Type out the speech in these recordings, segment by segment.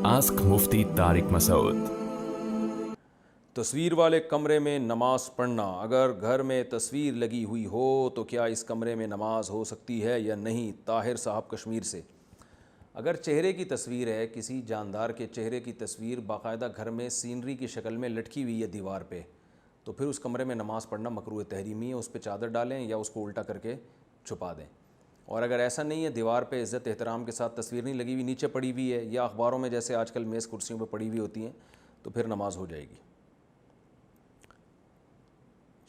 Ask मुफ्ती तारिक मसूद। तस्वीर वाले कमरे में नमाज पढ़ना, अगर घर में तस्वीर लगी हुई हो तो क्या इस कमरे में नमाज हो सकती है या नहीं? ताहिर साहब कश्मीर से। अगर चेहरे की तस्वीर है, किसी जानदार के चेहरे की तस्वीर बाकायदा घर में सीनरी की शक्ल में लटकी हुई है दीवार पे, तो फिर उस कमरे में नमाज़ पढ़ना मकरूह तहरीमी है। उस पर चादर डालें या उसको उल्टा करके छुपा दें। और अगर ऐसा नहीं है, दीवार पे इज़्ज़त एहतराम के साथ तस्वीर नहीं लगी हुई, नीचे पड़ी हुई है या अखबारों में जैसे आजकल मेज़ कुर्सियों पर पड़ी हुई होती हैं, तो फिर नमाज हो जाएगी।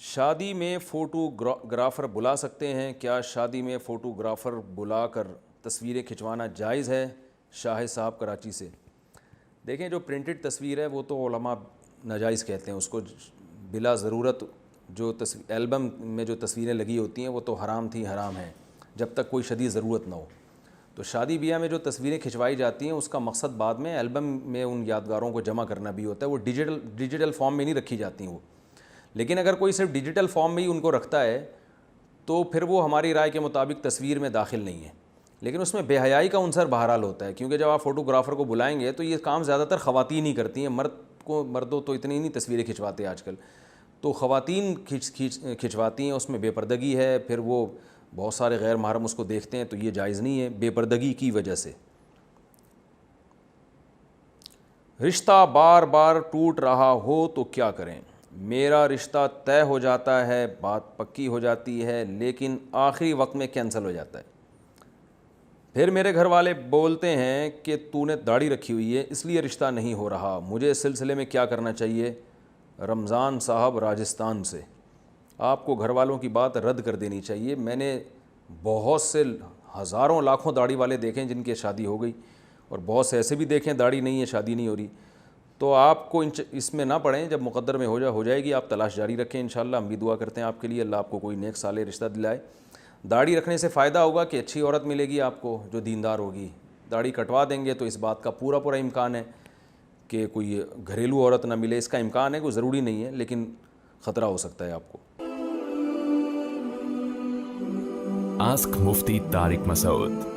शादी में फ़ोटोग्राफ़र बुला सकते हैं? क्या शादी में फ़ोटोग्राफ़र बुला कर तस्वीरें खिंचवाना जायज़ है? शाहिद साहब कराची से। देखें, जो प्रिंटेड तस्वीर है वो तो उलमा नाजायज़ कहते हैं उसको। बिला ज़रूरत जो एल्बम में जो तस्वीरें लगी होती हैं वो तो हराम थी, हराम है, जब तक कोई शदीद ज़रूरत ना हो। तो शादी ब्याह में जो तस्वीरें खिंचवाई जाती हैं उसका मकसद बाद में एल्बम में उन यादगारों को जमा करना भी होता है। वो डिजिटल फॉर्म में नहीं रखी जाती वो। लेकिन अगर कोई सिर्फ डिजिटल फॉर्म में ही उनको रखता है तो फिर वो हमारी राय के मुताबिक तस्वीर में दाखिल नहीं है। लेकिन उसमें बेहयाई का उनसर बहरहाल होता है, क्योंकि जब आप फ़ोटोग्राफ़र को बुलाएंगे तो ये काम ज़्यादातर ख़वातीन ही करती हैं। मर्दों तो इतनी नहीं तस्वीरें खिंचवाते आजकल, तो ख़वातीन खिंचवाती हैं। उसमें बेपर्दगी है, फिर वो बहुत सारे गैर महरम उसको देखते हैं, तो ये जायज़ नहीं है बेपर्दगी की वजह से। रिश्ता बार बार टूट रहा हो तो क्या करें? मेरा रिश्ता तय हो जाता है, बात पक्की हो जाती है, लेकिन आखिरी वक्त में कैंसिल हो जाता है। फिर मेरे घर वाले बोलते हैं कि तूने दाढ़ी रखी हुई है इसलिए रिश्ता नहीं हो रहा। मुझे इस सिलसिले में क्या करना चाहिए? रमज़ान साहब राजस्थान से। आपको घर वालों की बात रद्द कर देनी चाहिए। मैंने बहुत से हज़ारों लाखों दाढ़ी वाले देखें जिनकी शादी हो गई, और बहुत से ऐसे भी देखें दाढ़ी नहीं है, शादी नहीं हो रही। तो आपको इसमें ना पड़ें, जब मुक़द्दर में हो जाएगी आप तलाश जारी रखें। इंशाअल्लाह हम भी दुआ करते हैं आपके लिए, अल्लाह आपको कोई नेक साले रिश्ता दिलाए। दाढ़ी रखने से फ़ायदा होगा कि अच्छी औरत मिलेगी आपको जो दीनदार होगी। दाढ़ी कटवा देंगे तो इस बात का पूरा इम्कान है कि कोई घरेलू औरत ना मिले। इसका इम्कान है, कोई ज़रूरी नहीं है, लेकिन ख़तरा हो सकता है आपको। आस्क मुफ्ती तारिक मसूद।